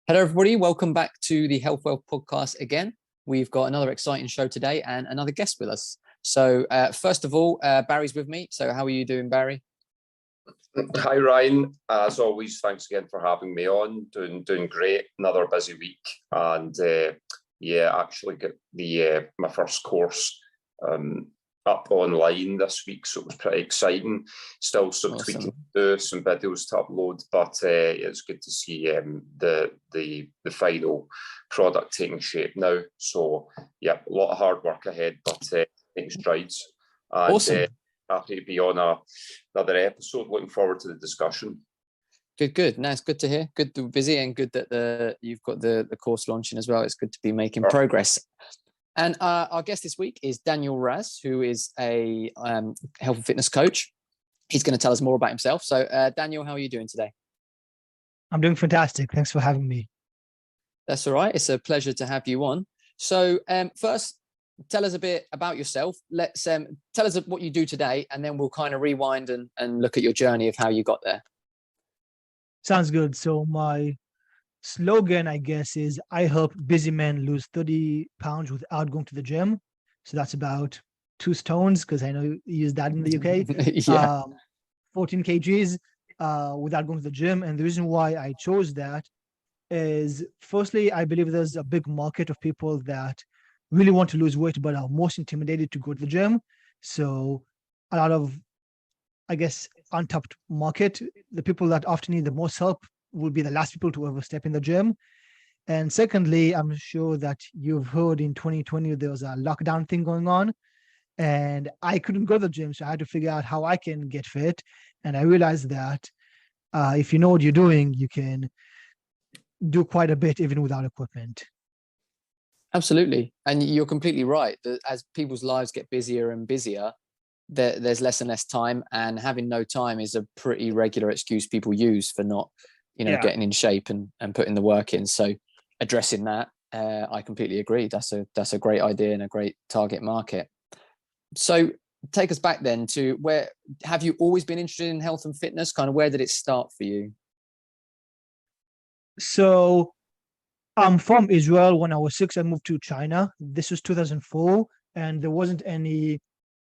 Hello, everybody. Welcome back to the Health Wealth podcast again. We've got another exciting show today and another guest with us. So first of all, Barry's with me. So how are you doing, Barry? Hi, Ryan. As always, thanks again for having me on. Doing great. Another busy week. And actually got the my first course up online this week, so it was pretty exciting. Still some Awesome. tweaking to do, some videos to upload, but it's good to see the final product taking shape now. So yeah, a lot of hard work ahead, but taking strides. And, Awesome. Happy to be on another episode. Looking forward to the discussion. Good. No, it's good to hear. Good to be busy and good that you've got the course launching as well. It's good to be making progress. And our guest this week is Daniel Raz, who is a health and fitness coach. He's going to tell us more about himself. So, Daniel, how are you doing today? I'm doing fantastic. Thanks for having me. That's all right. It's a pleasure to have you on. So, first, tell us a bit about yourself. Let's tell us what you do today, and then we'll kind of rewind and look at your journey of how you got there. Sounds good. So my slogan, I guess, is I help busy men lose 30 pounds without going to the gym. So that's about 2 stones, because I know you use that in the UK. Yeah. 14 kgs without going to the gym. And the reason why I chose that is, firstly, I believe there's a big market of people that really want to lose weight but are most intimidated to go to the gym. So a lot of, I guess, untapped market. The people that often need the most help will be the last people to ever step in the gym. And secondly, I'm sure that you've heard in 2020 there was a lockdown thing going on, and I couldn't go to the gym, so I had to figure out how I can get fit. And I realized that if you know what you're doing, you can do quite a bit even without equipment. Absolutely. And you're completely right. As people's lives get busier and busier, there's less and less time, and having no time is a pretty regular excuse people use for not, getting in shape and putting the work in. So addressing that, I completely agree. That's a great idea and a great target market. So take us back then to where have you always been interested in health and fitness? Kind of where did it start for you? So I'm from Israel. When I was 6, I moved to China. This was 2004, and there wasn't any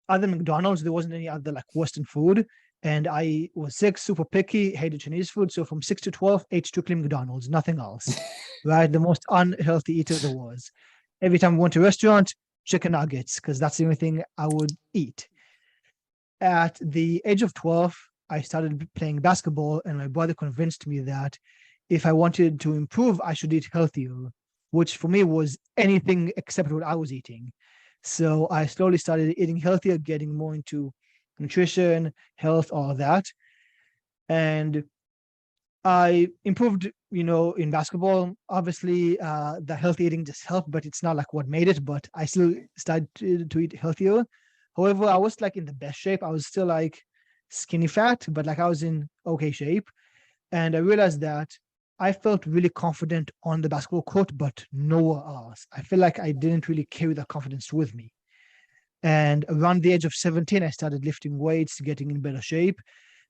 other McDonald's. There wasn't any other like Western food. And I was 6, super picky, hated Chinese food. So from 6 to 12, ate strictly McDonald's, nothing else. Right? The most unhealthy eater there was. Every time I went to a restaurant, chicken nuggets, because that's the only thing I would eat. At the age of 12, I started playing basketball, and my brother convinced me that if I wanted to improve, I should eat healthier, which for me was anything except what I was eating. So I slowly started eating healthier, getting more into nutrition, health, all that. And I improved, in basketball. Obviously, the healthy eating just helped, but it's not like what made it. But I still started to eat healthier. However, I was like in the best shape. I was still like skinny fat, but like I was in okay shape. And I realized that I felt really confident on the basketball court, but nowhere else. I feel like I didn't really carry that confidence with me. And around the age of 17, I started lifting weights, getting in better shape.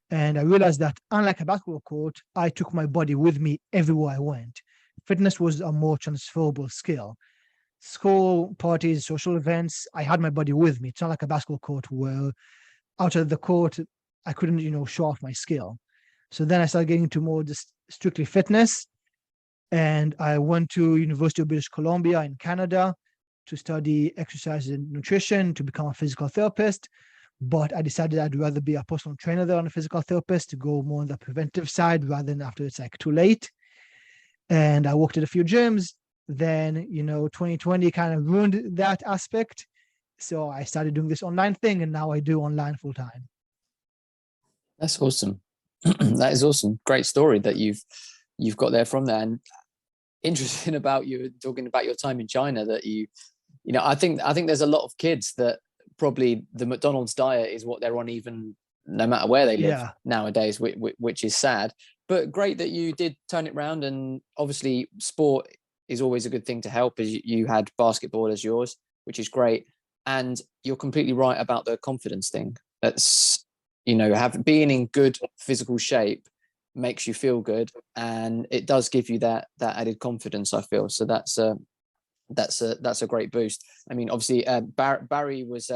And I realized that unlike a basketball court, I took my body with me everywhere I went. Fitness was a more transferable skill. School, parties, social events, I had my body with me. It's not like a basketball court where outside of the court, I couldn't, show off my skill. So then I started getting into more just strictly fitness. And I went to University of British Columbia in Canada to study exercise and nutrition, to become a physical therapist. But I decided I'd rather be a personal trainer than a physical therapist, to go more on the preventive side rather than after it's like too late. And I worked at a few gyms. Then, 2020 kind of ruined that aspect. So I started doing this online thing, and now I do online full time. That's awesome. That is awesome. Great story that you've got there from there. And interesting about you talking about your time in China, that I think there's a lot of kids that probably the McDonald's diet is what they're on, even no matter where they live nowadays, which is sad. But great that you did turn it around. And obviously sport is always a good thing to help, as you had basketball as yours, which is great. And you're completely right about the confidence thing. That's, being in good physical shape makes you feel good, and it does give you that added confidence, I feel. So that's a great boost. I mean, obviously, Barry was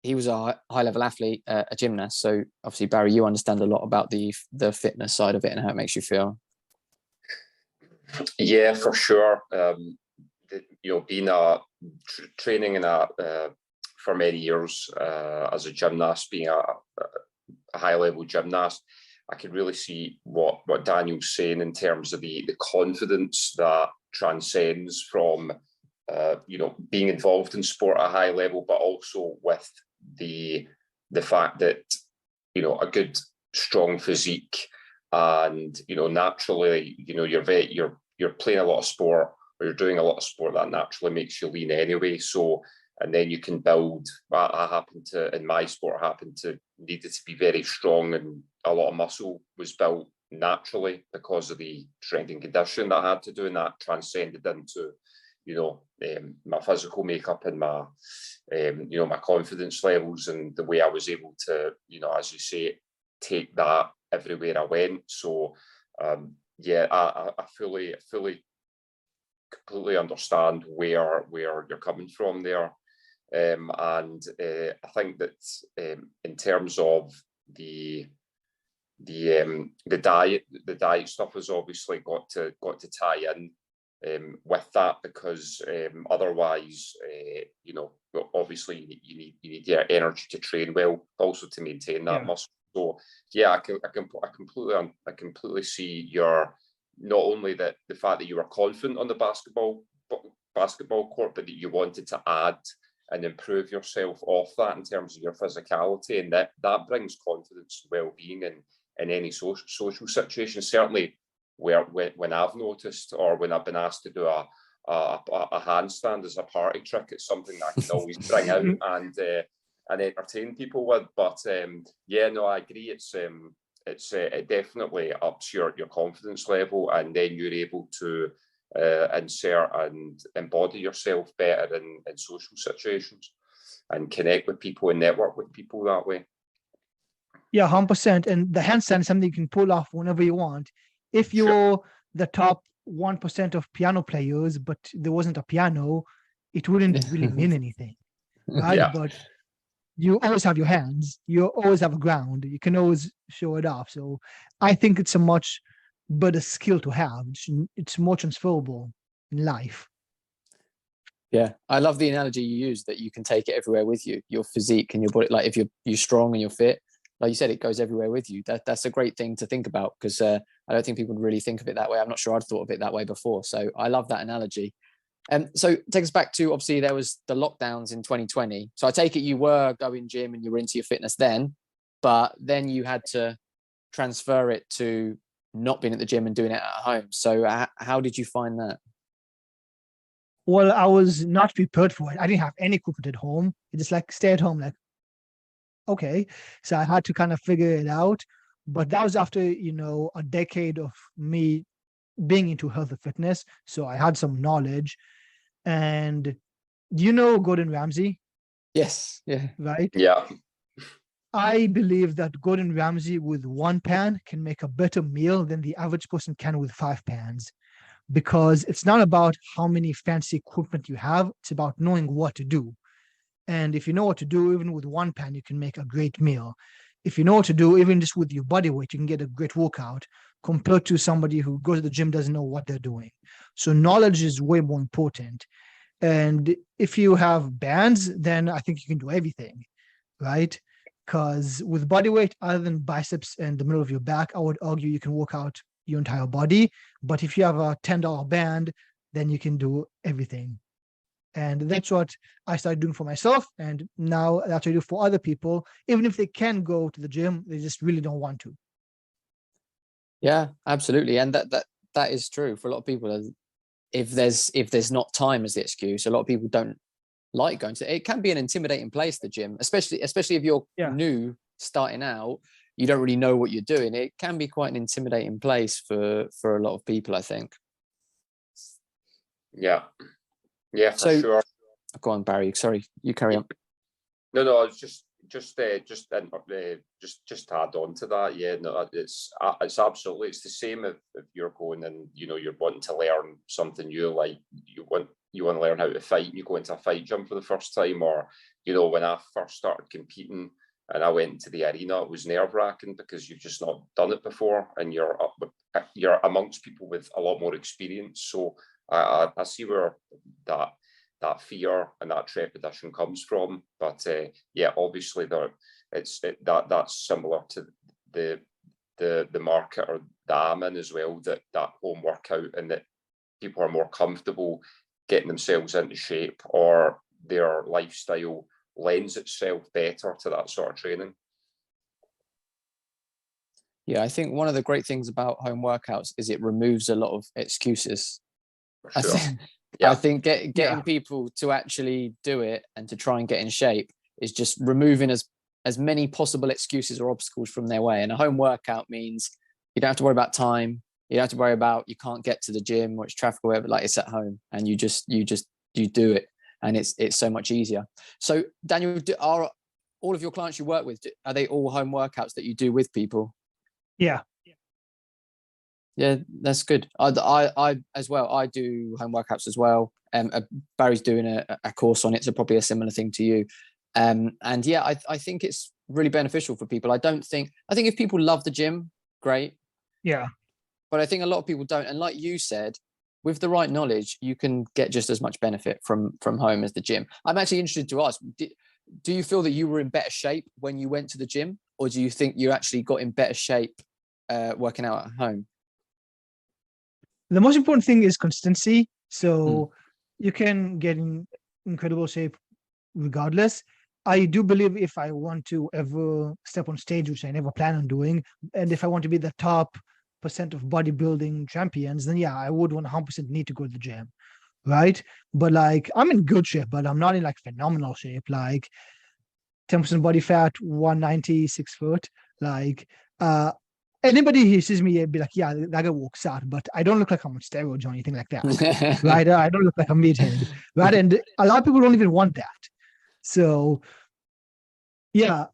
he was a high level athlete, a gymnast. So obviously, Barry, you understand a lot about the fitness side of it and how it makes you feel. Yeah, for sure. Being training in for many years as a gymnast, being a high level gymnast, I can really see what Daniel's saying in terms of the confidence that transcends from being involved in sport at a high level, but also with the fact that a good strong physique, and naturally you're playing a lot of sport, or you're doing a lot of sport that naturally makes you lean anyway. So, and then you can build. In my sport, needed to be very strong, and a lot of muscle was built naturally because of the strength and conditioning that I had to do, and that transcended into my physical makeup and my my confidence levels, and the way I was able to as you say, take that everywhere I went. So I fully completely understand where you're coming from there. And I think that in terms of the diet stuff has obviously got to tie in with that, because otherwise, obviously you need your energy to train well, also to maintain that muscle. So yeah, I completely see your, not only the fact that you were confident on the basketball court, but that you wanted to add and improve yourself off that in terms of your physicality, and that brings confidence and well-being in any social situation. Certainly, when I've noticed, or when I've been asked to do a handstand as a party trick, it's something that I can always bring out and entertain people with. But I agree. It definitely ups your confidence level, and then you're able to insert and embody yourself better in social situations, and connect with people and network with people that way. Yeah, 100%. And the handstand is something you can pull off whenever you want. If you're the top 1% of piano players, but there wasn't a piano, it wouldn't really mean anything, right? Yeah. But you always have your hands. You always have a ground. You can always show it off. So I think it's a much better skill to have. It's more transferable in life. Yeah, I love the analogy you use, that you can take it everywhere with you. Your physique and your body, like if you're strong and you're fit, like you said, it goes everywhere with you. That's a great thing to think about, because I don't think people really think of it that way. I'm not sure I'd thought of it that way before. So I love that analogy. So take us back to, obviously there was the lockdowns in 2020. So I take it you were going gym and you were into your fitness then, but then you had to transfer it to not being at the gym and doing it at home. So how did you find that? Well, I was not prepared for it. I didn't have any equipment at home. It just like stay at home, like, okay. So I had to kind of figure it out. But that was after, a decade of me being into health and fitness. So I had some knowledge. And do you know Gordon Ramsay? Yes. Yeah. Right? Yeah. I believe that Gordon Ramsay with one pan can make a better meal than the average person can with 5 pans. Because it's not about how many fancy equipment you have. It's about knowing what to do. And if you know what to do, even with one pan, you can make a great meal. If you know what to do, even just with your body weight, you can get a great workout, compared to somebody who goes to the gym, doesn't know what they're doing. So knowledge is way more important. And if you have bands, then I think you can do everything, right? Because with body weight, other than biceps and the middle of your back, I would argue you can work out your entire body. But if you have a $10 band, then you can do everything. And that's what I started doing for myself. And now that's what I do for other people. Even if they can go to the gym, they just really don't want to. Yeah, absolutely. And that is true for a lot of people. If there's not time as the excuse, a lot of people don't like going to. It can be an intimidating place, the gym, especially if you're new, starting out. You don't really know what you're doing. It can be quite an intimidating place for a lot of people, I think. Yeah, for sure. Go on, Barry. Sorry, you carry on. No, I was just just to add on to that, yeah, no, it's absolutely, it's the same if you're going and you're wanting to learn something new, like you want to learn how to fight, and you go into a fight gym for the first time, or when I first started competing and I went into the arena, it was nerve-wracking because you've just not done it before, and you're amongst people with a lot more experience. So I see where that fear and that trepidation comes from, but yeah, obviously that's similar to the market or the I'm in as well, that home workout, and that people are more comfortable getting themselves into shape, or their lifestyle lends itself better to that sort of training. Yeah, I think one of the great things about home workouts is it removes a lot of excuses. For sure. I think getting people to actually do it and to try and get in shape is just removing as many possible excuses or obstacles from their way. And a home workout means you don't have to worry about time. You don't have to worry about you can't get to the gym or it's traffic or whatever. Like, it's at home, and you do it, and it's so much easier. So Daniel, are all of your clients you work with, are they all home workouts that you do with people? Yeah, that's good. I as well, I do home workouts as well. Barry's doing a course on it, so probably a similar thing to you. And yeah, I think it's really beneficial for people. I think if people love the gym, great. Yeah. But I think a lot of people don't. And like you said, with the right knowledge, you can get just as much benefit from home as the gym. I'm actually interested to ask, do you feel that you were in better shape when you went to the gym, or do you think you actually got in better shape working out at home? The most important thing is consistency. So you can get in incredible shape regardless. I do believe if I want to ever step on stage, which I never plan on doing, and if I want to be the top % of bodybuilding champions, then yeah, I would 100% need to go to the gym, right? But like, I'm in good shape, but I'm not in like phenomenal shape. Like 10% body fat, 190, 6 foot. Like, anybody who sees me, they'd be like, yeah, that guy walks out, but I don't look like I'm on steroids or anything like that, right? I don't look like a meathead, right? And a lot of people don't even want that. So, yeah,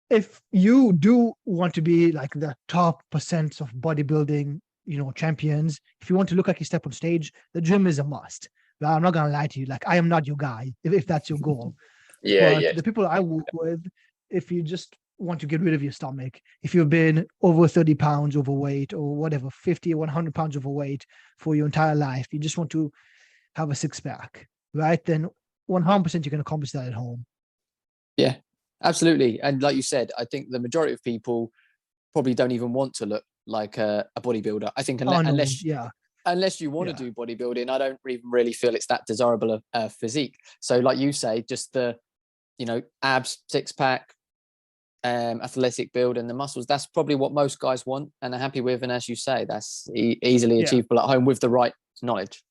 if you do want to be like the top % of bodybuilding, champions, if you want to look like you step on stage, the gym is a must. Right? I'm not going to lie to you. Like, I am not your guy if that's your goal. But the people I work with, if you just want to get rid of your stomach, if you've been over 30 pounds overweight or whatever, 50 or 100 pounds overweight for your entire life, you just want to have a six-pack, right? Then 100% you can accomplish that at home. Yeah, absolutely. And like you said, I think the majority of people probably don't even want to look like a bodybuilder. I think unless you want to do bodybuilding, I don't even really feel it's that desirable a physique. So like you say, just the, abs, six-pack, athletic build and the muscles, that's probably what most guys want and are happy with. And as you say, that's easily achievable at home with the right knowledge.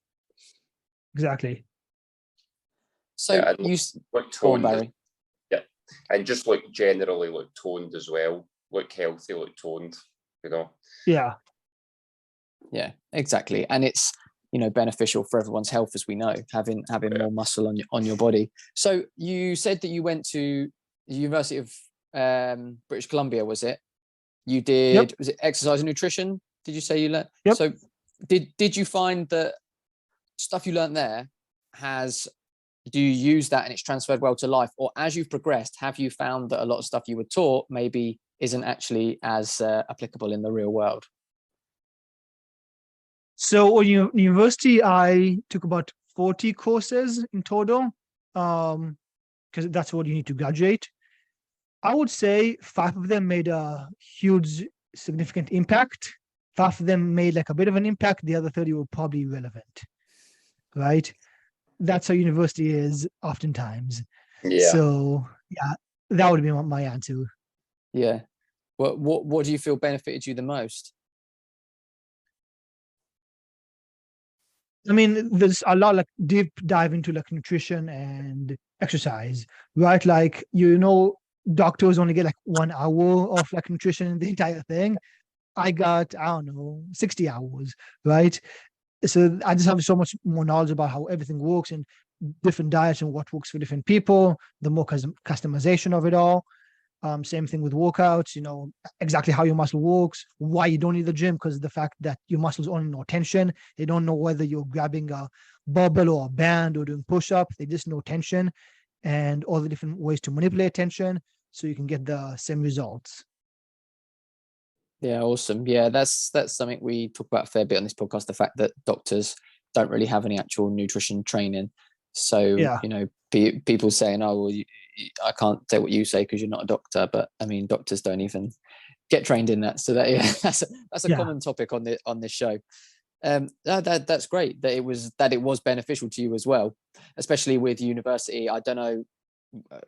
Exactly. So you look toned, Barry. Yeah, and just generally look toned as well. Look healthy, look toned. Yeah, exactly. And it's beneficial for everyone's health, as we know, having more muscle on your body. So you said that you went to the University of British Columbia, was it? You did, was it exercise and nutrition? Did you say you learned? Yep. So did you find that stuff you learned there do you use that and it's transferred well to life? Or as you've progressed, have you found that a lot of stuff you were taught maybe isn't actually as applicable in the real world? So at university, I took about 40 courses in total, because that's what you need to graduate. I would say 5 of them made a huge, significant impact. 5 of them made like a bit of an impact. The other 30 were probably irrelevant, right? That's how university is oftentimes. Yeah. So yeah, that would be my answer. Yeah. What do you feel benefited you the most? I mean, there's a lot like deep dive into like nutrition and exercise, right? Like, doctors only get like 1 hour of like nutrition in the entire thing. I got, 60 hours, right? So I just have so much more knowledge about how everything works and different diets and what works for different people, the more customization of it all. Same thing with workouts, exactly how your muscle works, why you don't need the gym, because the fact that your muscles only know tension. They don't know whether you're grabbing a barbell or a band or doing push-ups. They just know tension and all the different ways to manipulate tension so you can get the same results. Yeah, awesome. Yeah, that's something we talk about a fair bit on this podcast, the fact that doctors don't really have any actual nutrition training. So, Yeah. People saying, oh, well, I can't say what you say because you're not a doctor. But I mean, doctors don't even get trained in that. So that's a common topic on this show. That's great that it was beneficial to you as well, especially with university. I don't know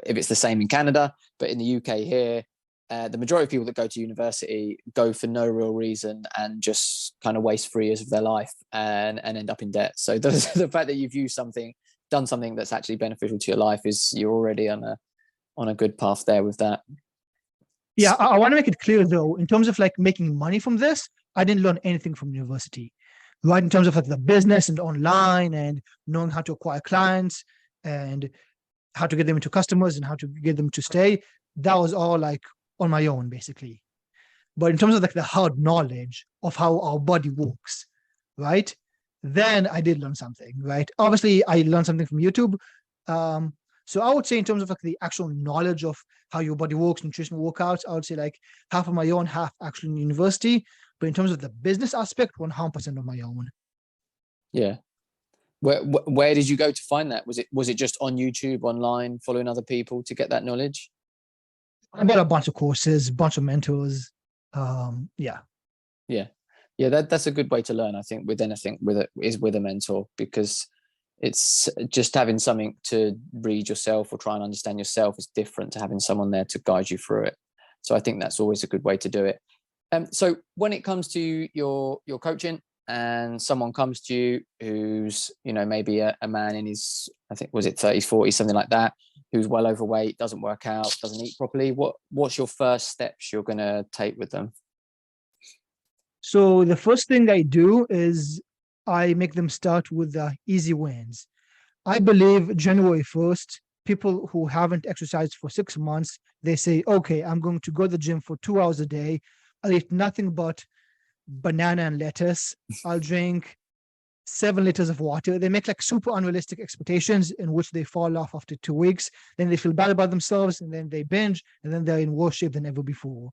if it's the same in Canada, but in the UK here, the majority of people that go to university go for no real reason and just kind of waste 3 years of their life and end up in debt. So the fact that you've done something that's actually beneficial to your life you're already on a good path there with that. Yeah, I want to make it clear though, in terms of like making money from this, I didn't learn anything from university, right? In terms of like the business and online and knowing how to acquire clients and how to get them into customers and how to get them to stay, that was all like on my own basically. But in terms of like the hard knowledge of how our body works, right? Then I did learn something, right? Obviously, I learned something from YouTube. So I would say in terms of like the actual knowledge of how your body works, nutrition, workouts, I would say like half of my own, half actually in university. But in terms of the business aspect, 100% of my own. Yeah. Where did you go to find that? Was it just on YouTube, online, following other people to get that knowledge? I bought a bunch of courses, bunch of mentors. Yeah. That's a good way to learn, I think, with anything with a mentor, because it's just having something to read yourself or try and understand yourself is different to having someone there to guide you through it. So I think that's always a good way to do it. So when it comes to your coaching and someone comes to you who's, maybe a man in his, I think, was it 30s, 40s, something like that, who's well overweight, doesn't work out, doesn't eat properly, what's your first steps you're going to take with them? So the first thing I do is I make them start with the easy wins. I believe January 1st, people who haven't exercised for 6 months, they say, okay, I'm going to go to the gym for 2 hours a day. I'll eat nothing but banana and lettuce. I'll drink 7 liters of water. They make like super unrealistic expectations in which they fall off after 2 weeks. Then they feel bad about themselves and then they binge and then they're in worse shape than ever before.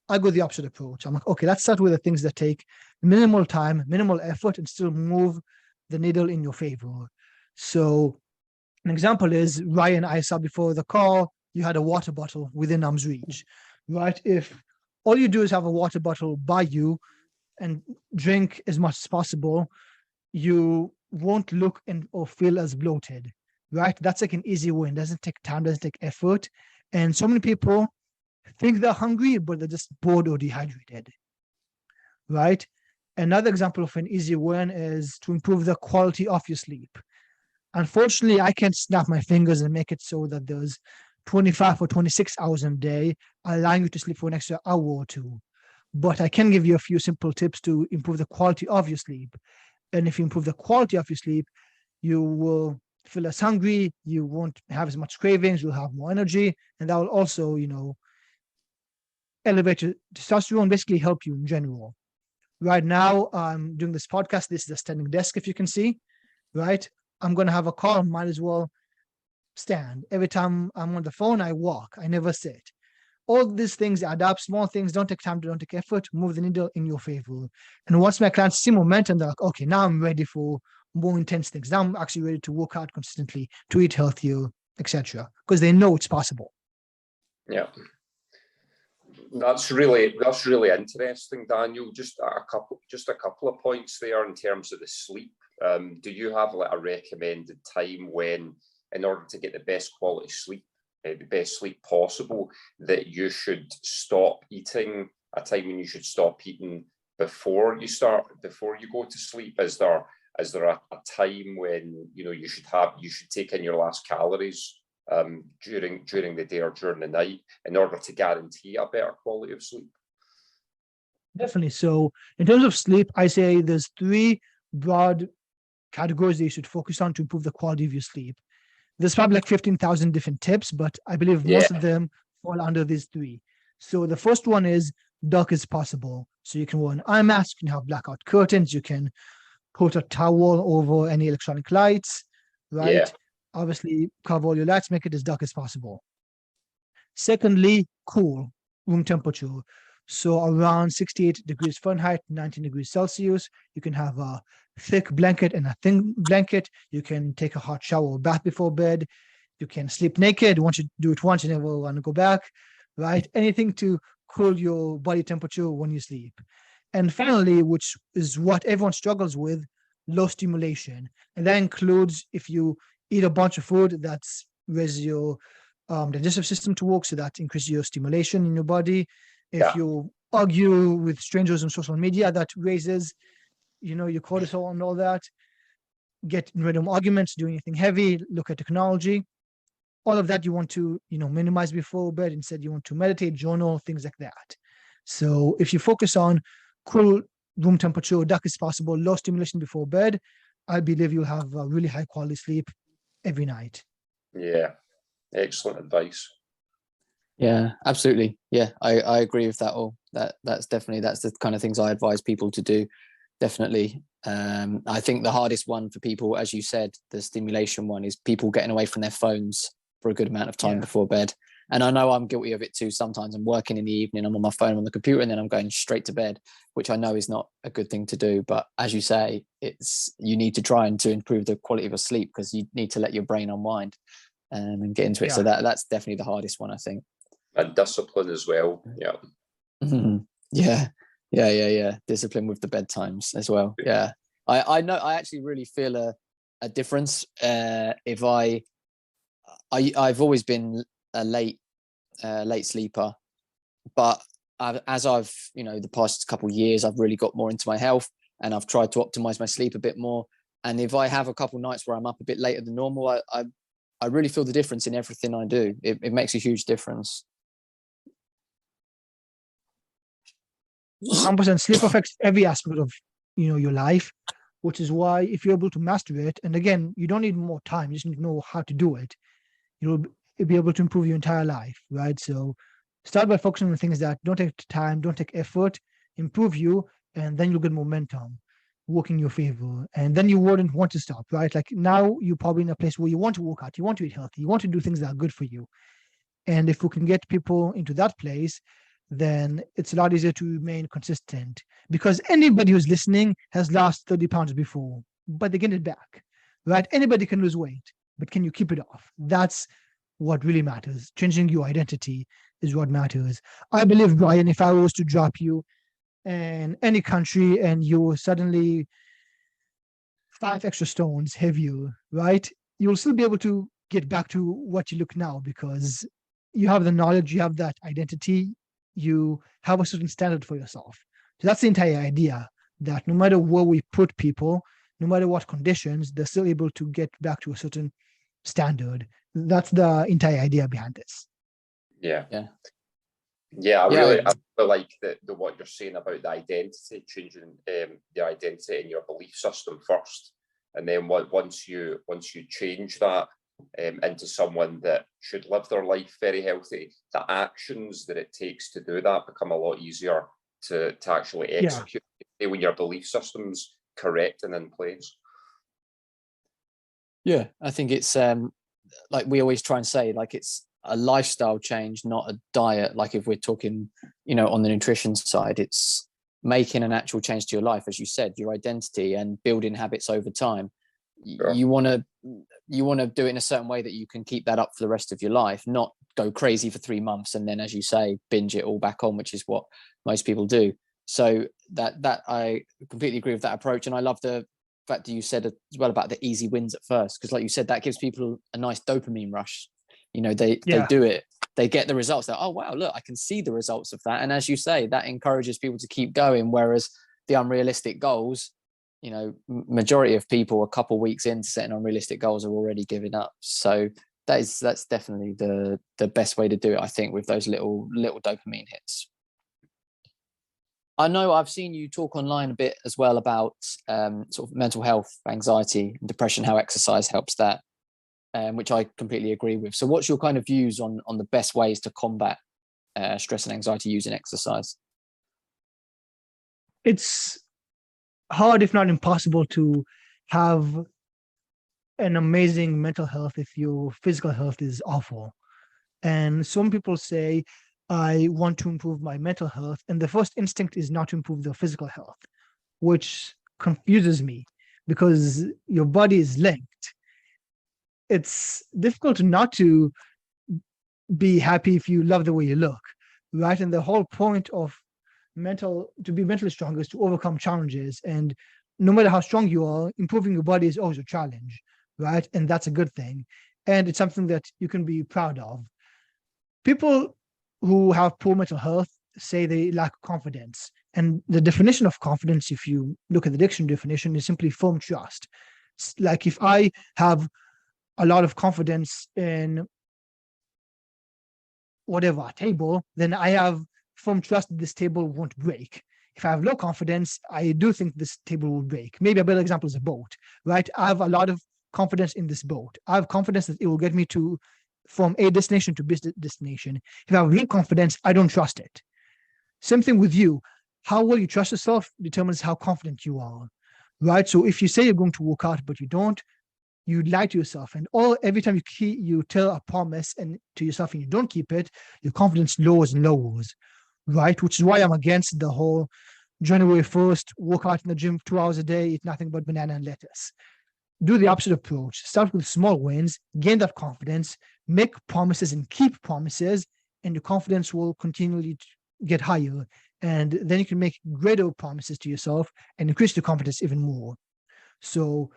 I go the opposite approach. I'm like, okay, let's start with the things that take minimal time, minimal effort, and still move the needle in your favor. So an example is Ryan, I saw before the call, you had a water bottle within arm's reach, right? If all you do is have a water bottle by you and drink as much as possible, you won't look or feel as bloated, right? That's like an easy win. Doesn't take time, doesn't take effort. And so many people think they're hungry, but they're just bored or dehydrated, right? Another example of an easy win is to improve the quality of your sleep. Unfortunately, I can't snap my fingers and make it so that there's 25 or 26 hours in a day, allowing you to sleep for an extra hour or two. But I can give you a few simple tips to improve the quality of your sleep. And if you improve the quality of your sleep, you will feel less hungry, you won't have as much cravings, you'll have more energy, and that will also, elevate your testosterone, basically help you in general. Right now, I'm doing this podcast. This is a standing desk, if you can see, right? I'm going to have a call, might as well stand. Every time I'm on the phone, I walk, I never sit. All these things add up, small things, don't take time, don't take effort, move the needle in your favor. And once my clients see momentum, they're like, okay, now I'm ready for more intense things. Now I'm actually ready to work out consistently, to eat healthier, etc. Because they know it's possible. Yeah. That's really interesting, Daniel. Just a couple of points there in terms of the sleep. Do you have like a recommended time when, in order to get the best quality sleep, the best sleep possible, that you should stop eating? A time when you should stop eating before you go to sleep? Is there a time when you should take in your last calories during the day or during the night in order to guarantee a better quality of sleep? Definitely. So in terms of sleep, I say there's 3 broad categories that you should focus on to improve the quality of your sleep. There's probably like 15,000 different tips, but I believe most of them fall under these three. So the first one is dark as possible. So you can wear an eye mask, you can have blackout curtains, you can put a towel over any electronic lights, right? Yeah. Obviously, cover all your lights, make it as dark as possible. Secondly, cool, room temperature. So around 68 degrees Fahrenheit, 19 degrees Celsius. You can have a thick blanket and a thin blanket. You can take a hot shower or bath before bed. You can sleep naked. Once you do it once, you never want to go back, right? Anything to cool your body temperature when you sleep. And finally, which is what everyone struggles with, low stimulation. And that includes if you eat a bunch of food, that's raises your digestive system to work, so that increases your stimulation in your body. If you argue with strangers on social media, that raises, your cortisol and all that. Get rid of arguments, do anything heavy, look at technology. All of that you want to, minimize before bed. Instead, you want to meditate, journal, things like that. So if you focus on cool room temperature, dark as possible, low stimulation before bed, I believe you'll have a really high quality sleep every night. Yeah. Excellent advice. Yeah, absolutely. Yeah, I agree with that all. That's the kind of things I advise people to do. Definitely. I think the hardest one for people, as you said, the stimulation one, is people getting away from their phones for a good amount of time before bed. And I know I'm guilty of it too. Sometimes I'm working in the evening, I'm on my phone on the computer, and then I'm going straight to bed, which I know is not a good thing to do. But as you say, you need to try and to improve the quality of your sleep, because you need to let your brain unwind and get into it. So that's definitely the hardest one, I think. And discipline as well. Yeah. Mm-hmm. Yeah. Discipline with the bedtimes as well. Yeah. I know I actually really feel a difference if I've always been a late sleeper, but as I've the past couple of years, I've really got more into my health, and I've tried to optimize my sleep a bit more. And if I have a couple of nights where I'm up a bit later than normal, I really feel the difference in everything I do. It makes a huge difference. 100% sleep affects every aspect of your life, which is why if you're able to master it, and again, you don't need more time, you just need to know how to do it, you'll be able to improve your entire life, right? So start by focusing on things that don't take time, don't take effort, improve you, and then you'll get momentum work in your favor, and then you wouldn't want to stop, right? Like now you're probably in a place where you want to work out, you want to eat healthy, you want to do things that are good for you. And if we can get people into that place, then it's a lot easier to remain consistent, because anybody who's listening has lost 30 pounds before, but they get it back, right? Anybody can lose weight, but can you keep it off? That's what really matters. Changing your identity is what matters. I believe, Brian, if I was to drop you in any country and you were suddenly 5 extra stones heavier, right? You'll still be able to get back to what you look now, because you have the knowledge, you have that identity, you have a certain standard for yourself. So that's the entire idea, that no matter where we put people, no matter what conditions, they're still able to get back to a certain standard. That's the entire idea behind this. Yeah. Yeah, I really like the what you're saying about the identity, changing your identity and your belief system first, and then once you change that into someone that should live their life very healthy, the actions that it takes to do that become a lot easier to actually execute when your belief system's correct and in place. Yeah, I think it's like we always try and say, like it's a lifestyle change, not a diet. Like if we're talking, on the nutrition side, it's making an actual change to your life, as you said, your identity, and building habits over time. Sure. You want to do it in a certain way that you can keep that up for the rest of your life, not go crazy for 3 months and then, as you say, binge it all back on, which is what most people do. So that I completely agree with that approach. And I love the fact that you said as well about the easy wins at first, because like you said, that gives people a nice dopamine rush. They do it, they get the results, they're, oh wow, look, I can see the results of that. And as you say, that encourages people to keep going, whereas the unrealistic goals, majority of people a couple of weeks into setting unrealistic goals are already giving up. So that's definitely the best way to do it, I think, with those little dopamine hits. I know I've seen you talk online a bit as well about sort of mental health, anxiety, and depression, how exercise helps that. which I completely agree with. So what's your kind of views on the best ways to combat stress and anxiety using exercise? It's hard, if not impossible, to have an amazing mental health if your physical health is awful. And some people say, I want to improve my mental health. And the first instinct is not to improve their physical health, which confuses me because your body is linked. It's difficult not to be happy if you love the way you look, right? And the whole point of to be mentally strong is to overcome challenges. And no matter how strong you are, improving your body is always a challenge, right? And that's a good thing. And it's something that you can be proud of. People who have poor mental health say they lack confidence. And the definition of confidence, if you look at the dictionary definition, is simply firm trust. It's like if I have a lot of confidence in whatever table, then I have firm trust that this table won't break. If I have low confidence, I do think this table will break. Maybe a better example is a boat, right? I have a lot of confidence in this boat. I have confidence that it will get me from A destination to B destination. If I have low confidence, I don't trust it. Same thing with you. How well you trust yourself determines how confident you are, right? So if you say you're going to work out, but you don't, you lie to yourself. And every time you tell a promise and to yourself and you don't keep it, your confidence lowers and lowers, right? Which is why I'm against the whole January 1st, work out in the gym 2 hours a day, eat nothing but banana and lettuce. Do the opposite approach. Start with small wins, gain that confidence, make promises and keep promises, and your confidence will continually get higher. And then you can make greater promises to yourself and increase your confidence even more. So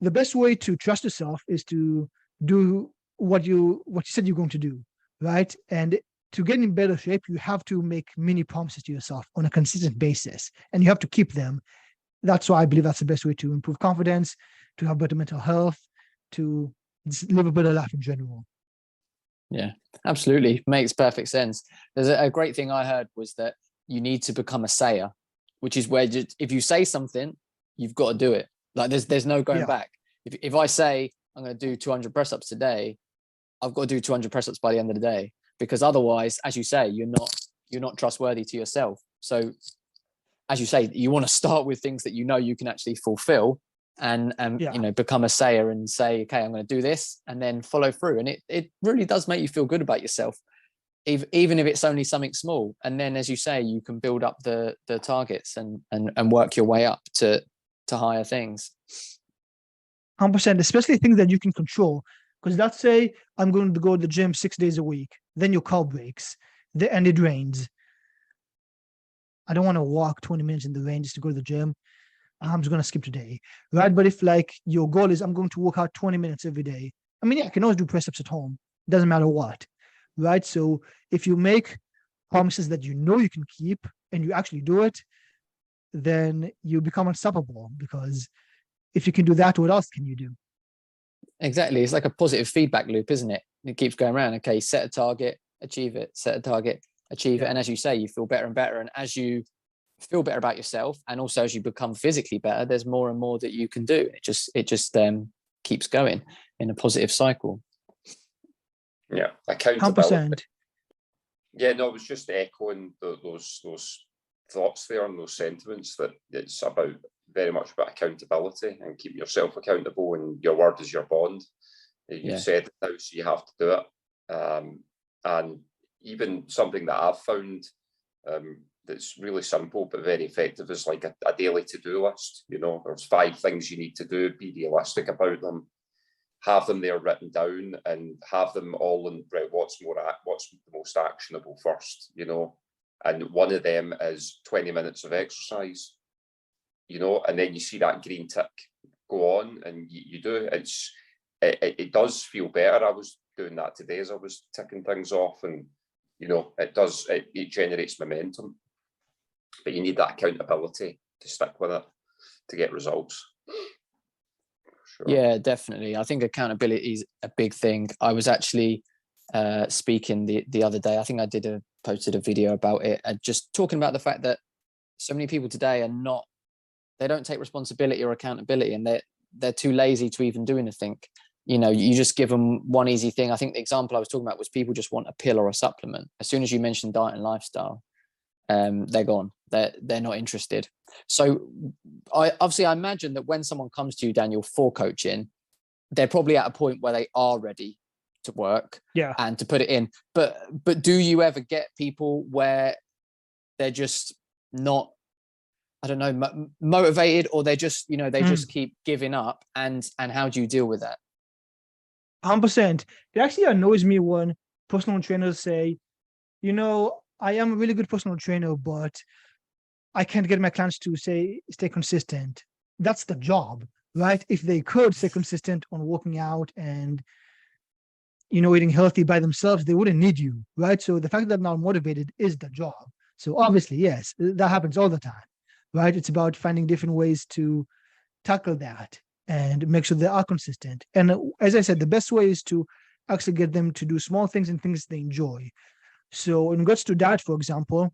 the best way to trust yourself is to do what you said you're going to do, right? And to get in better shape, you have to make mini promises to yourself on a consistent basis, and you have to keep them. That's why I believe that's the best way to improve confidence, to have better mental health, to live a better life in general. Yeah, absolutely. Makes perfect sense. There's a great thing I heard was that you need to become a sayer, which is where if you say something, you've got to do it. Like there's no going back. If I say I'm going to do 200 press-ups today, I've got to do 200 press-ups by the end of the day, because otherwise, as you say, you're not trustworthy to yourself. So as you say, you want to start with things that you know you can actually fulfill and become a sayer and say, okay, I'm going to do this, and then follow through. And it really does make you feel good about yourself, even if it's only something small. And then, as you say, you can build up the targets and work your way up to higher things. 100%, especially things that you can control. Because let's say I'm going to go to the gym 6 days a week, then your car breaks, and it rains. I don't want to walk 20 minutes in the rain just to go to the gym. I'm just going to skip today, right? But if like your goal is I'm going to work out 20 minutes every day, I mean, yeah, I can always do press-ups at home. Doesn't matter what, right? So if you make promises that you know you can keep and you actually do it, then you become unstoppable, because if you can do that, what else can you do? Exactly. It's like a positive feedback loop, isn't it? It keeps going around. Okay, set a target, achieve it, set a target, achieve it. And as you say, you feel better and better. And as you feel better about yourself, and also as you become physically better, there's more and more that you can do. It just keeps going in a positive cycle. Yeah, accountability. 100%. Yeah, no, it was just echoing those thoughts there and those sentiments, that it's very much about accountability and keeping yourself accountable, and your word is your bond. You've said it now, so you have to do it. And even something that I've found that's really simple but very effective is like a daily to-do list. There's 5 things you need to do. Be realistic about them. Have them there written down, and have them all in what's the most actionable first. And one of them is 20 minutes of exercise. And then you see that green tick go on, and you do. It does feel better. I was doing that today as I was ticking things off, and it generates momentum. But you need that accountability to stick with it to get results. Sure. Yeah, definitely. I think accountability is a big thing. I was actually speaking the other day. I think I posted a video about it, just talking about the fact that so many people today they don't take responsibility or accountability, and they're too lazy to even do anything. you just give them one easy thing. I think the example I was talking about was people just want a pill or a supplement. As soon as you mention diet and lifestyle, they're gone. They're not interested. So I imagine that when someone comes to you, Daniel, for coaching, they're probably at a point where they are ready to work and to put it in. But do you ever get people where they're just not, I don't know, motivated, or they're just, they just keep giving up, and how do you deal with that? 100%. It actually annoys me when personal trainers say, I am a really good personal trainer, but I can't get my clients to stay consistent. That's the job, right? If they could stay consistent on working out and, eating healthy by themselves, they wouldn't need you, right? So the fact that they're not motivated is the job. So obviously, yes, that happens all the time, right? It's about finding different ways to tackle that and make sure they are consistent. And as I said, the best way is to actually get them to do small things and things they enjoy. So in regards to diet, for example,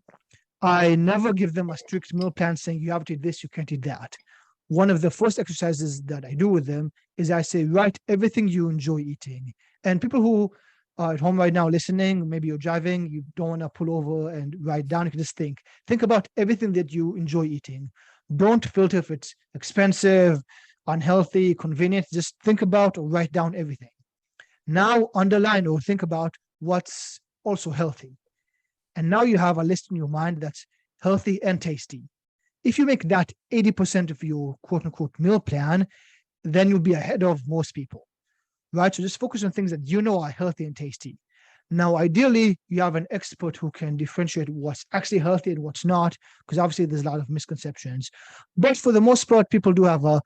I never give them a strict meal plan saying you have to eat this, you can't eat that. One of the first exercises that I do with them is I say, write everything you enjoy eating. And people who are at home right now listening, maybe you're driving, you don't want to pull over and write down, you can just think about everything that you enjoy eating. Don't filter if it's expensive, unhealthy, convenient. Just think about or write down everything. Now underline or think about what's also healthy. And now you have a list in your mind that's healthy and tasty. If you make that 80% of your quote unquote meal plan, then you'll be ahead of most people, right? So just focus on things that are healthy and tasty. Now, ideally, you have an expert who can differentiate what's actually healthy and what's not, because obviously there's a lot of misconceptions. But for the most part, people do have a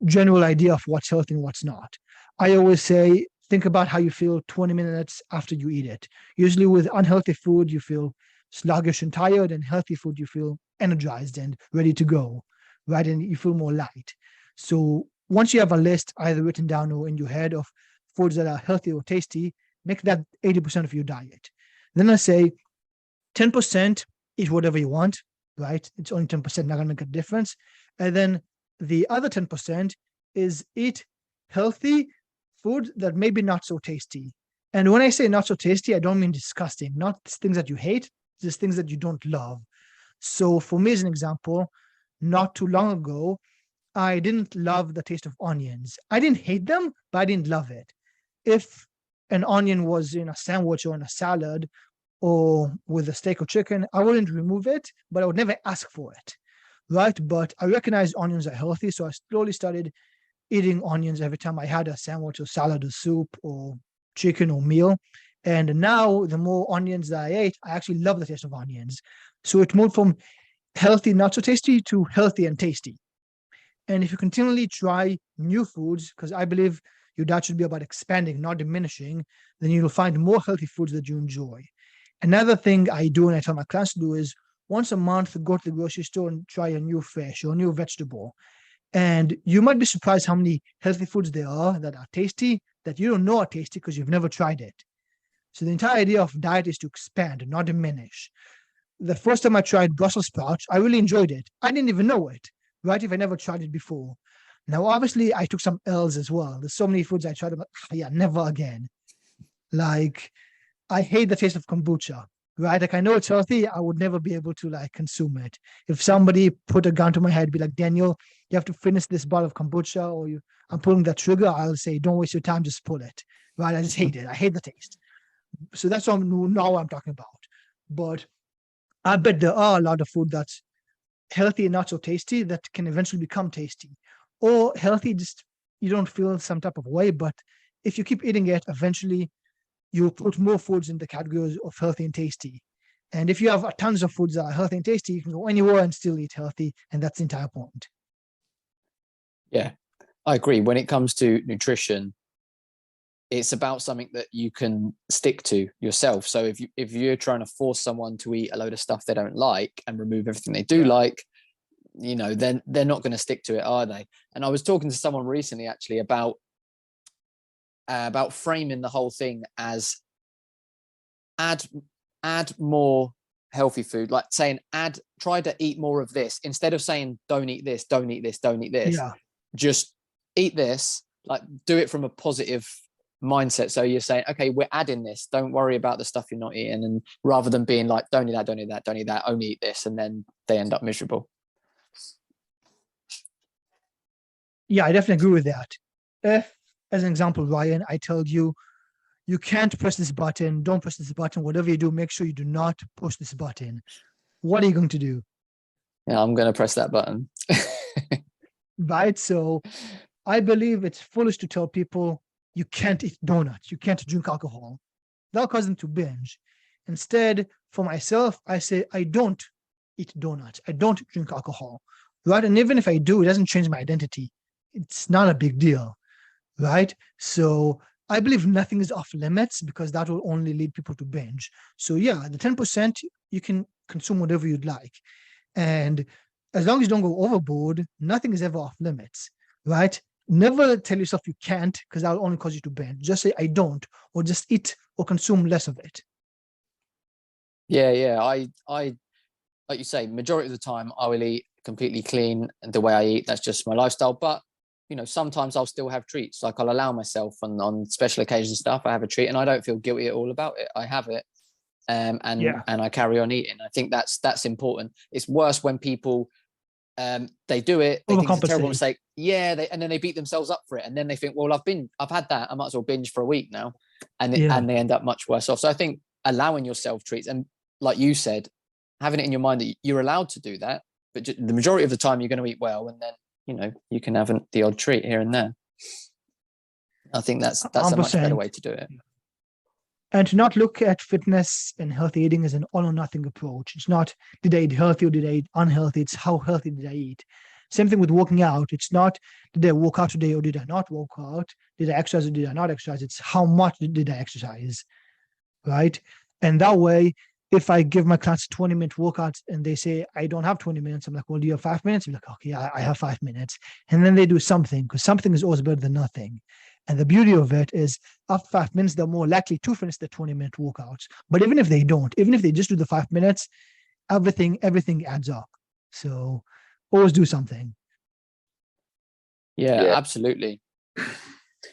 general idea of what's healthy and what's not. I always say, think about how you feel 20 minutes after you eat it. Usually with unhealthy food, you feel sluggish and tired, and healthy food, you feel energized and ready to go, right? And you feel more light. So once you have a list either written down or in your head of foods that are healthy or tasty, make that 80% of your diet. Then I say 10% eat whatever you want, right? It's only 10%, not going to make a difference. And then the other 10% is eat healthy food that may be not so tasty. And when I say not so tasty, I don't mean disgusting, not things that you hate, just things that you don't love. So for me, as an example, not too long ago, I didn't love the taste of onions. I didn't hate them, but I didn't love it. If an onion was in a sandwich or in a salad or with a steak or chicken, I wouldn't remove it, but I would never ask for it, right? But I recognized onions are healthy, so I slowly started eating onions every time I had a sandwich or salad or soup or chicken or meal. And now the more onions that I ate, I actually love the taste of onions. So it moved from healthy, not so tasty, to healthy and tasty. And if you continually try new foods, because I believe your diet should be about expanding, not diminishing, then you'll find more healthy foods that you enjoy. Another thing I do and I tell my clients to do is once a month, go to the grocery store and try a new fish or a new vegetable. And you might be surprised how many healthy foods there are that are tasty that you don't know are tasty because you've never tried it. So the entire idea of diet is to expand, not diminish. The first time I tried Brussels sprouts, I really enjoyed it. I didn't even know it, right? If I never tried it before. Now, obviously, I took some L's as well. There's so many foods I tried, never again. Like, I hate the taste of kombucha, right? Like, I know it's healthy. I would never be able to consume it. If somebody put a gun to my head, be like, Daniel, you have to finish this bottle of kombucha, or I'm pulling that trigger, I'll say, don't waste your time, just pull it, right? I just hate it. I hate the taste. So that's what I'm talking about. But I bet there are a lot of food that's healthy and not so tasty that can eventually become tasty. Or healthy, just you don't feel some type of way, but if you keep eating it, eventually you'll put more foods in the categories of healthy and tasty. And if you have tons of foods that are healthy and tasty, you can go anywhere and still eat healthy. And that's the entire point. Yeah, I agree. When it comes to nutrition, it's about something that you can stick to yourself. So if you're trying to force someone to eat a load of stuff they don't like and remove everything they do like, then they're not going to stick to it, are they? And I was talking to someone recently actually about framing the whole thing as add more healthy food, like saying try to eat more of this instead of saying don't eat this, don't eat this, don't eat this. Yeah. Just eat this. like do it from a positive mindset. So you're saying, okay, we're adding this. Don't worry about the stuff you're not eating, and rather than being like, don't eat that, don't eat that, don't eat that, only eat this, and then they end up miserable. Yeah, I definitely agree with that. If, as an example, Ryan, I tell you, you can't press this button, don't press this button, whatever you do, make sure you do not push this button. What are you going to do? Yeah, I'm going to press that button. Right? So I believe it's foolish to tell people you can't eat donuts, you can't drink alcohol. That'll cause them to binge. Instead, for myself, I say I don't eat donuts, I don't drink alcohol. Right? And even if I do, it doesn't change my identity. It's not a big deal. Right? So I believe nothing is off limits because that will only lead people to binge. So yeah, the 10%, you can consume whatever you'd like. And as long as you don't go overboard, nothing is ever off limits, right? Never tell yourself you can't, because that will only cause you to binge. Just say I don't, or just eat or consume less of it. Yeah. I like you say, majority of the time I will eat completely clean, and the way I eat, that's just my lifestyle. But sometimes I'll still have treats. Like I'll allow myself on special occasion stuff, I have a treat and I don't feel guilty at all about it. I have it. And I carry on eating. I think that's important. It's worse when people they do it, they think it's a terrible mistake. Yeah, and then they beat themselves up for it. And then they think, well, I've had that, I might as well binge for a week now. And they end up much worse off. So I think allowing yourself treats, and like you said, having it in your mind that you're allowed to do that, but the majority of the time you're going to eat well, and then you can have the odd treat here and there. I think that's a much better way to do it. And to not look at fitness and healthy eating as an all or nothing approach. It's not, did I eat healthy or did I eat unhealthy? It's how healthy did I eat? Same thing with working out. It's not, did I work out today or did I not work out? Did I exercise or did I not exercise? It's how much did I exercise, right? And that way, if I give my clients 20-minute workouts and they say, I don't have 20 minutes, I'm like, well, do you have 5 minutes? I'm like, okay, I have 5 minutes. And then they do something, because something is always better than nothing. And the beauty of it is after 5 minutes, they're more likely to finish the 20-minute workouts. But even if they don't, even if they just do the 5 minutes, everything adds up. So always do something. Yeah, absolutely.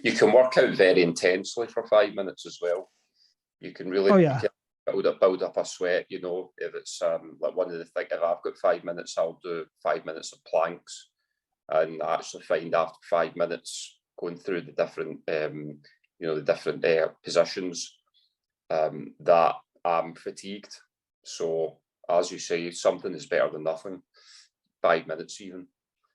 You can work out very intensely for 5 minutes as well. You can really build up a sweat, if it's like one of the things, if I've got 5 minutes, I'll do 5 minutes of planks, and I actually find after 5 minutes going through the different positions that I'm fatigued. So as you say, something is better than nothing. 5 minutes even.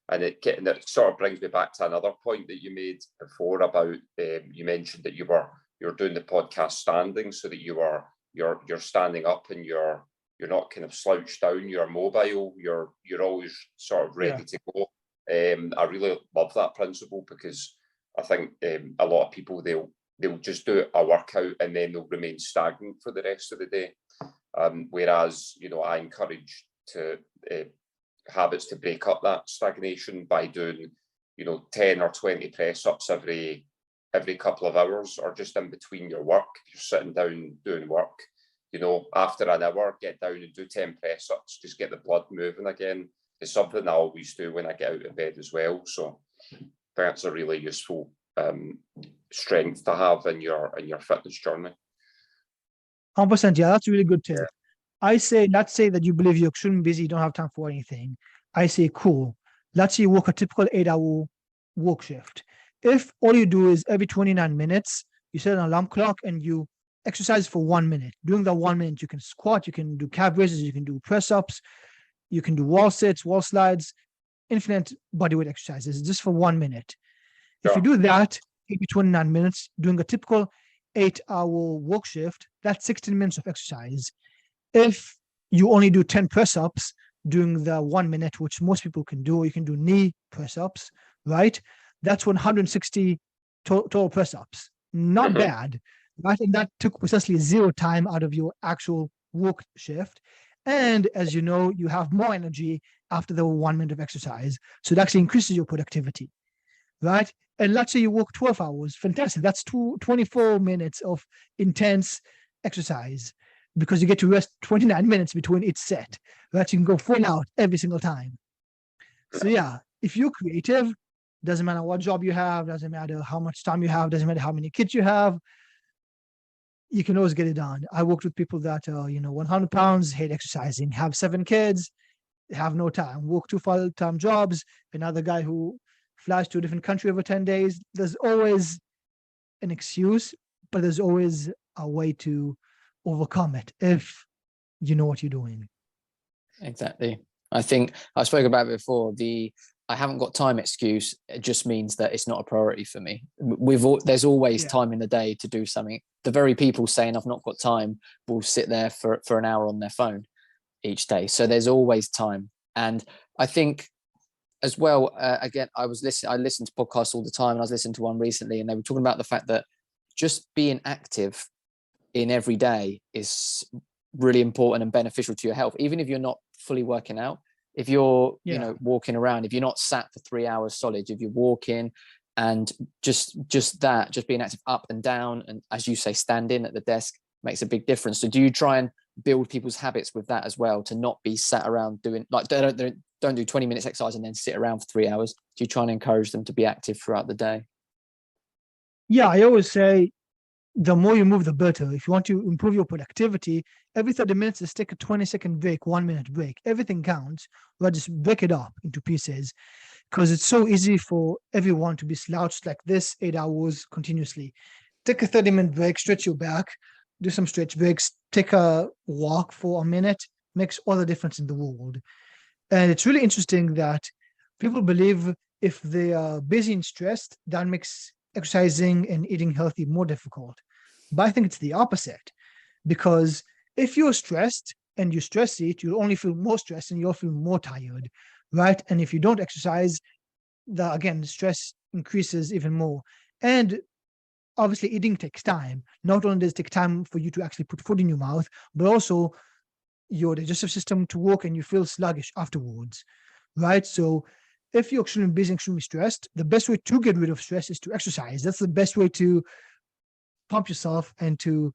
And it sort of brings me back to another point that you made before about you mentioned that you're doing the podcast standing, so that you're standing up and you're not kind of slouched down, you're mobile, you're always sort of ready to go. I really love that principle, because I think a lot of people, they'll just do a workout and then they'll remain stagnant for the rest of the day. Whereas, I encourage habits to break up that stagnation by doing, 10 or 20 press ups every couple of hours, or just in between your work. If you're sitting down doing work, after an hour, get down and do 10 press ups, just get the blood moving again. It's something I always do when I get out of bed as well. So I think that's a really useful strength to have in your fitness journey. 100%. Yeah, that's a really good tip. Yeah. I say, let's say that you believe you're extremely busy, you don't have time for anything. I say, cool. Let's say you work a typical 8-hour work shift. If all you do is every 29 minutes, you set an alarm clock and you exercise for 1 minute. During that 1 minute, you can squat, you can do calf raises, you can do press ups, you can do wall sits, wall slides, infinite bodyweight exercises just for 1 minute. If you do that every 29 minutes, doing a typical 8-hour work shift, that's 16 minutes of exercise. If you only do 10 press ups during the 1 minute, which most people can do, or you can do knee press ups, right? That's 160 total press ups. Not bad, right? And that took precisely 0 time out of your actual work shift. And as you know, you have more energy after the 1 minute of exercise. So it actually increases your productivity, right? And let's say you work 12 hours. Fantastic. That's 24 minutes of intense exercise, because you get to rest 29 minutes between each set, right? You can go full out every single time. So yeah, if you're creative, Doesn't matter what job you have, doesn't matter how much time you have, doesn't matter how many kids you have, you can always get it done. I worked with people that are, 100 pounds, hate exercising, have 7 kids, have no time, work 2 full-time jobs. Another guy who flies to a different country over 10 days. There's always an excuse, but there's always a way to overcome it if you know what you're doing. Exactly. I think I spoke about it before. I haven't got time excuse, it just means that it's not a priority for me. There's always time in the day to do something. The very people saying I've not got time will sit there for an hour on their phone each day. So there's always time. And I think as well, again, I listened to podcasts all the time, and I was listening to one recently, and they were talking about the fact that just being active in every day is really important and beneficial to your health, even if you're not fully working out. If you're walking around, if you're not sat for 3 hours solid, if you're walking, and just being active up and down, and as you say, standing at the desk makes a big difference. So do you try and build people's habits with that as well, to not be sat around doing, like, don't do 20 minutes exercise and then sit around for 3 hours? Do you try and encourage them to be active throughout the day? Yeah, I always say the more you move, the better. If you want to improve your productivity, every 30 minutes, just take a 20-second break, 1 minute break. Everything counts. Well, just break it up into pieces, because it's so easy for everyone to be slouched like this 8 hours continuously. Take a 30-minute break, stretch your back, do some stretch breaks, take a walk for a minute, makes all the difference in the world. And it's really interesting that people believe if they are busy and stressed, that makes exercising and eating healthy more difficult. But I think it's the opposite, because if you're stressed and you stress eat, you'll only feel more stressed and you'll feel more tired, right? And if you don't exercise, the stress increases even more. And obviously eating takes time. Not only does it take time for you to actually put food in your mouth, but also your digestive system to work, and you feel sluggish afterwards, right? So if you're extremely busy, extremely stressed, the best way to get rid of stress is to exercise. That's the best way to pump yourself and to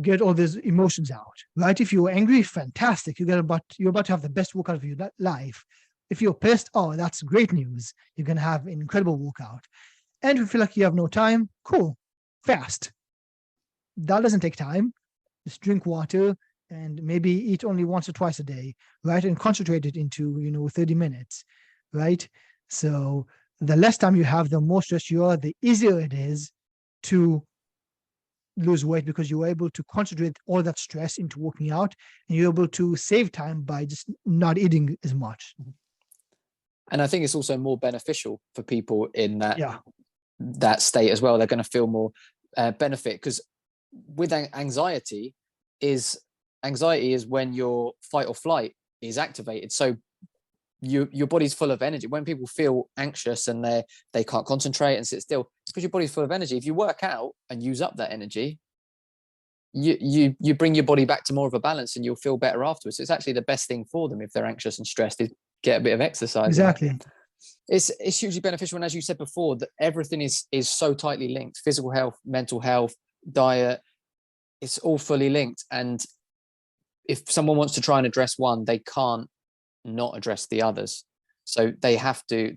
get all these emotions out, right? If you're angry, fantastic. You're about to have the best workout of your life. If you're pissed, oh, that's great news. You're going to have an incredible workout. And if you feel like you have no time, cool, fast. That doesn't take time. Just drink water and maybe eat only once or twice a day, right? And concentrate it into, 30 minutes, right? So the less time you have, the more stressed you are, the easier it is to lose weight, because you're able to concentrate all that stress into working out, and you're able to save time by just not eating as much. And I think it's also more beneficial for people in that state as well. They're going to feel more benefit, because with anxiety is when your fight or flight is activated. So your body's full of energy. When people feel anxious and they can't concentrate and sit still, it's because your body's full of energy. If you work out and use up that energy, you bring your body back to more of a balance, and you'll feel better afterwards. So it's actually the best thing for them if they're anxious and stressed, is get a bit of exercise. Exactly. It's hugely beneficial. And as you said before, that everything is so tightly linked: physical health, mental health, diet. It's all fully linked. And if someone wants to try and address one, they can't not address the others. So they have to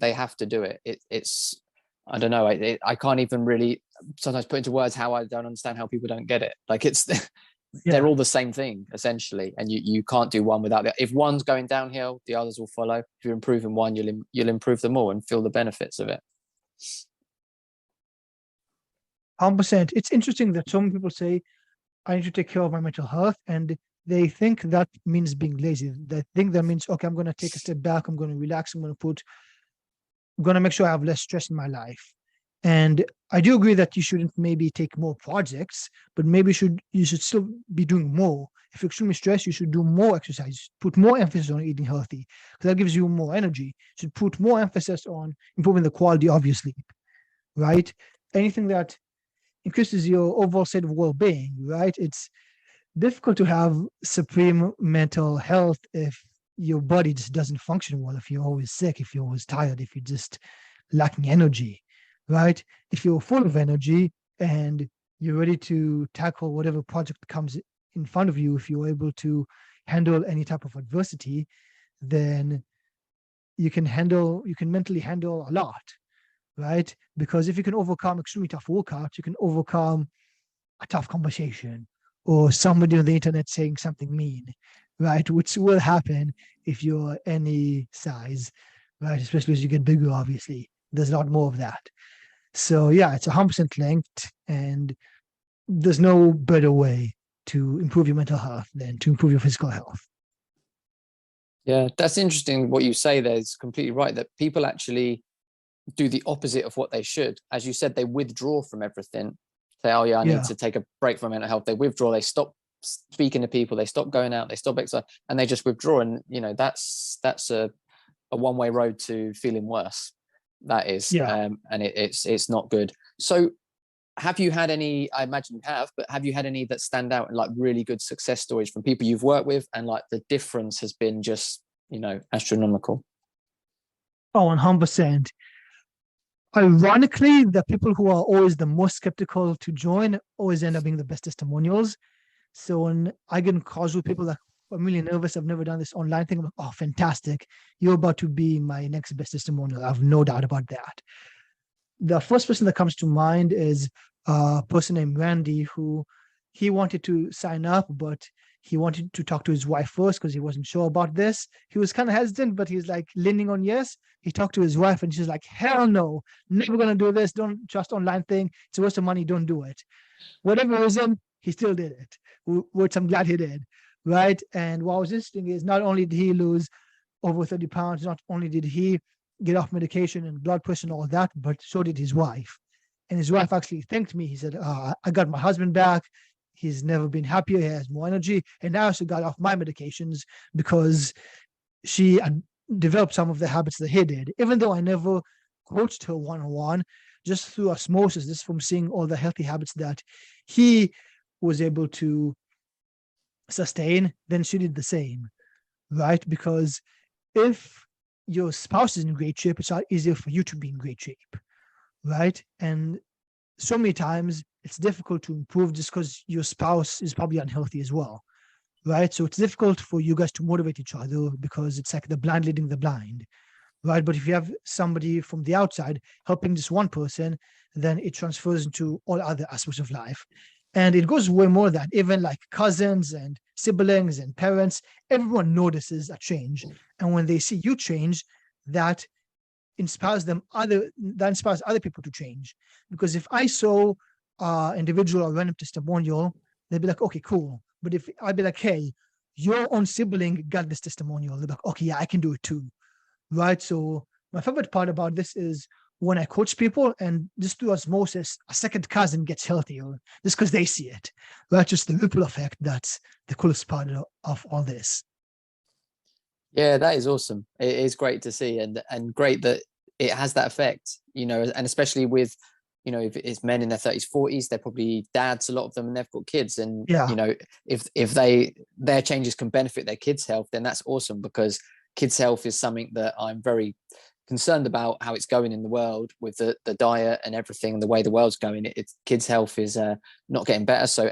do it. It's I don't know. I can't even really sometimes put into words how I don't understand how people don't get it. Like they're all the same thing essentially, and you can't do one without the other. If one's going downhill, the others will follow. If you're improving one, you'll improve them all and feel the benefits of it. 100%. It's interesting that so many people say, I need to take care of my mental health, and they think that means being lazy. They think that means, okay, I'm going to take a step back, I'm going to relax, I'm going to make sure I have less stress in my life. And I do agree that you shouldn't maybe take more projects, but maybe you should still be doing more. If you're extremely stressed, you should do more exercise, put more emphasis on eating healthy, because that gives you more energy. You should put more emphasis on improving the quality of your sleep, right? Anything that increases your overall state of well-being, right? It's difficult to have supreme mental health if your body just doesn't function well, if you're always sick, if you're always tired, if you're just lacking energy, right? If you're full of energy and you're ready to tackle whatever project comes in front of you, if you're able to handle any type of adversity, then you can mentally handle a lot. right? Because if you can overcome extremely tough workouts, you can overcome a tough conversation or somebody on the internet saying something mean, right? Which will happen if you're any size, right? Especially as you get bigger, obviously. There's a lot more of that. So yeah, it's 100% linked, and there's no better way to improve your mental health than to improve your physical health. Yeah, that's interesting what you say there. It's completely right that people actually do the opposite of what they should. As you said, they withdraw from everything. Say, oh yeah, I need to take a break from mental health. They withdraw, they stop speaking to people, they stop going out, they stop exercise, and they just withdraw. And that's a one-way road to feeling worse. That is. And it's not good. So have you had any, I imagine you have, but have you had any that stand out and like really good success stories from people you've worked with, and like the difference has been just, astronomical? Oh, 100%. Ironically, the people who are always the most skeptical to join always end up being the best testimonials. So when I get in calls with people that are really nervous, I've never done this online thing, I'm like, oh, fantastic. You're about to be my next best testimonial. I have no doubt about that. The first person that comes to mind is a person named Randy, who he wanted to sign up, but he wanted to talk to his wife first because he wasn't sure about this. He was kind of hesitant, but he's like leaning on yes. He talked to his wife and she's like, hell no, never going to do this. Don't trust online thing. It's a waste of money. Don't do it. Whatever reason, he still did it, which I'm glad he did. Right. And what was interesting is not only did he lose over 30 pounds, not only did he get off medication and blood pressure and all that, but so did his wife. And his wife actually thanked me. He said, I got my husband back. He's never been happier. He has more energy. And I also got off my medications because she developed some of the habits that he did. Even though I never coached her one-on-one, just through osmosis, just from seeing all the healthy habits that he was able to sustain, then she did the same, right? Because if your spouse is in great shape, it's a lot easier for you to be in great shape, right? And so many times it's difficult to improve just because your spouse is probably unhealthy as well, right? So it's difficult for you guys to motivate each other because it's like the blind leading the blind, right? But if you have somebody from the outside helping this one person, then it transfers into all other aspects of life. And it goes way more than that. Even like cousins and siblings and parents, everyone notices a change. And when they see you change, that inspires other people to change. Because if I saw individual or random testimonial, they'd be like, okay, cool. But if I'd be like, hey, your own sibling got this testimonial, they'd be like, okay, yeah, I can do it too. Right. So my favorite part about this is when I coach people and just through osmosis, a second cousin gets healthier just because they see it. Right. Just the ripple effect. That's the coolest part of all this. Yeah, that is awesome. It is great to see, and great that it has that effect, and especially with, if it's men in their 30s, 40s, they're probably dads, a lot of them, and they've got kids. And, if their changes can benefit their kids' health, then that's awesome, because kids' health is something that I'm very concerned about how it's going in the world with the diet and everything, the way the world's going. Kids' health is not getting better. So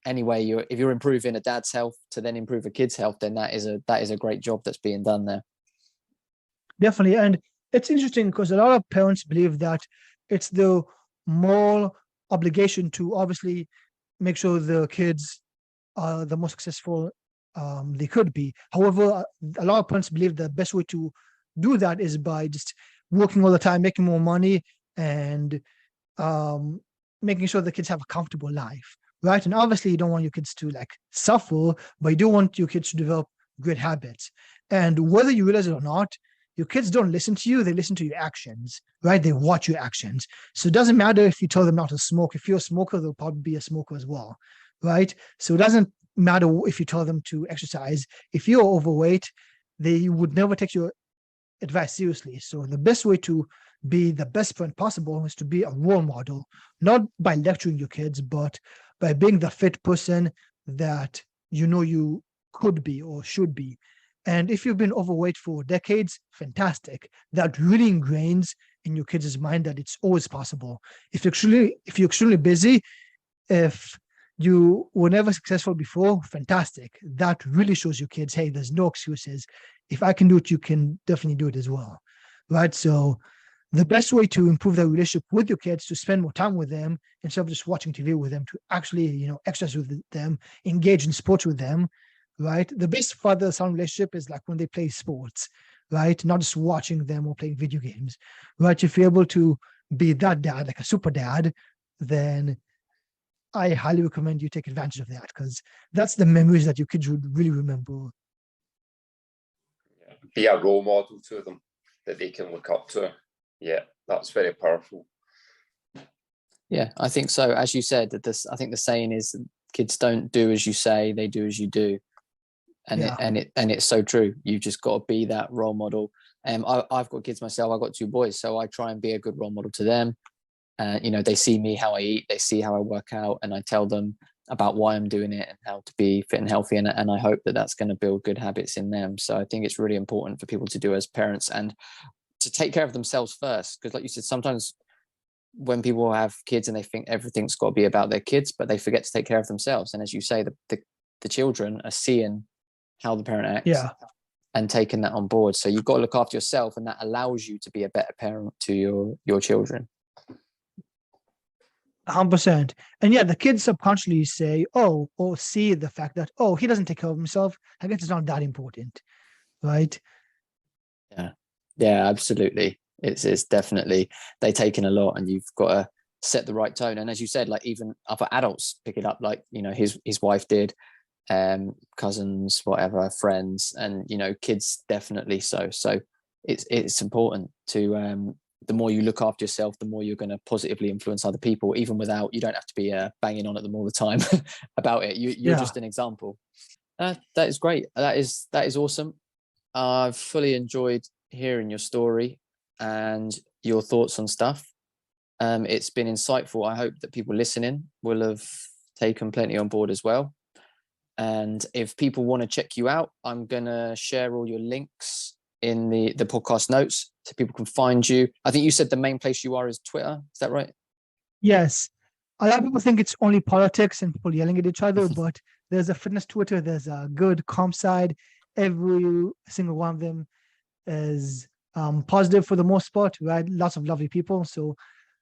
anyway, if you're improving a dad's health to then improve a kid's health, then that is a great job that's being done there. Definitely. And it's interesting because a lot of parents believe that it's the moral obligation to obviously make sure the kids are the most successful they could be. However, a lot of parents believe the best way to do that is by just working all the time, making more money, and making sure the kids have a comfortable life, right? And obviously you don't want your kids to like suffer, but you do want your kids to develop good habits. And whether you realize it or not, your kids don't listen to you, they listen to your actions, right? They watch your actions. So it doesn't matter if you tell them not to smoke. If you're a smoker, they'll probably be a smoker as well, right? So it doesn't matter if you tell them to exercise. If you're overweight, they would never take your advice seriously. So the best way to be the best parent possible is to be a role model, not by lecturing your kids, but by being the fit person that you could be or should be. And if you've been overweight for decades, fantastic. That really ingrains in your kids' mind that it's always possible. If you're extremely busy, if you were never successful before, fantastic. That really shows your kids, hey, there's no excuses. If I can do it, you can definitely do it as well, right? So the best way to improve that relationship with your kids to spend more time with them instead of just watching TV with them, to actually, exercise with them, engage in sports with them, right? The best father-son relationship is like when they play sports, right? Not just watching them or playing video games, right? If you're able to be that dad, like a super dad, then I highly recommend you take advantage of that, because that's the memories that your kids would really remember. Be a role model to them that they can look up to. Yeah, that's very powerful. Yeah, I think so. As you said, I think the saying is, kids don't do as you say, they do as you do. And it's so true. You've just got to be that role model. I've got kids myself. I've got 2 boys, so I try and be a good role model to them. They see me, how I eat, they see how I work out, and I tell them about why I'm doing it and how to be fit and healthy. And I hope that that's going to build good habits in them. So I think it's really important for people to do as parents and to take care of themselves first. Because like you said, sometimes when people have kids and they think everything's got to be about their kids, but they forget to take care of themselves. And as you say, the children are seeing how the parent acts and taking that on board. So you've got to look after yourself, and that allows you to be a better parent to your children. 100%. And the kids subconsciously say, or see the fact that, he doesn't take care of himself, I guess it's not that important, right? Yeah, absolutely. It's definitely, they take in a lot, and you've got to set the right tone. And as you said, like even other adults pick it up, like, his wife did, cousins, whatever, friends, and, kids definitely so it's important to, the more you look after yourself, the more you're going to positively influence other people, even without, you don't have to be banging on at them all the time about it. You're just an example. That is great. That is awesome. I've fully enjoyed hearing your story and your thoughts on stuff. It's been insightful. I hope that people listening will have taken plenty on board as well. And if people want to check you out, I'm going to share all your links in the podcast notes so people can find you. I think you said the main place you are is Twitter. Is that right? Yes. A lot of people think it's only politics and people yelling at each other, but there's a fitness Twitter, there's a good comp side. Every single one of them is positive for the most part, right? Lots of lovely people. So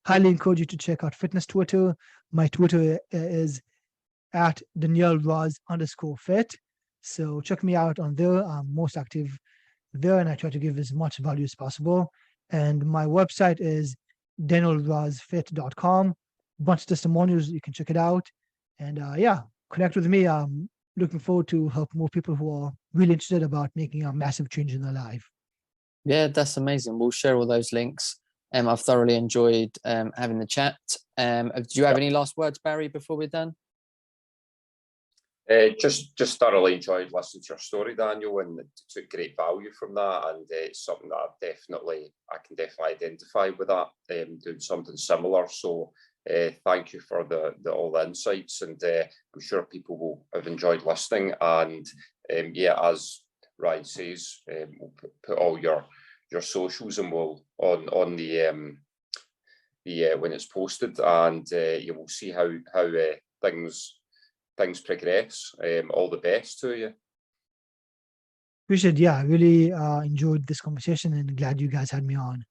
highly encourage you to check out fitness Twitter. My Twitter is at Daniel Raz _fit. So check me out on there. I'm most active there, and I try to give as much value as possible. And my website is danielrazfit.com. Bunch of testimonials, you can check it out. And connect with me. I'm looking forward to help more people who are really interested about making a massive change in their life. Yeah, that's amazing. We'll share all those links. I've thoroughly enjoyed having the chat. Do you have any last words, Barry, before we're done? Just thoroughly enjoyed listening to your story, Daniel, and took great value from that. And it's something that I can definitely identify with that, doing something similar. So thank you for all the insights, and I'm sure people will have enjoyed listening. And as Ryan says, we'll put all your socials and we'll on the when it's posted, and you will see how things progress. All the best to you. Appreciate. I really enjoyed this conversation and glad you guys had me on.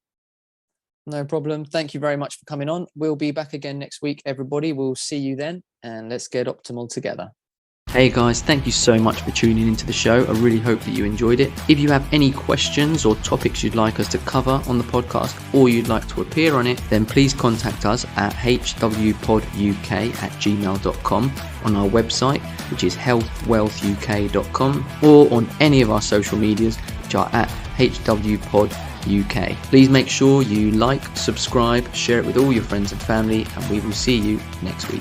No problem. Thank you very much for coming on. We'll be back again next week, everybody. We'll see you then, and let's get optimal together. Hey guys, thank you so much for tuning into the show. I really hope that you enjoyed it. If you have any questions or topics you'd like us to cover on the podcast, or you'd like to appear on it, then please contact us at hwpoduk@gmail.com, on our website, which is healthwealthuk.com, or on any of our social medias, which are at hwpoduk. Please make sure you like, subscribe, share it with all your friends and family, and we will see you next week.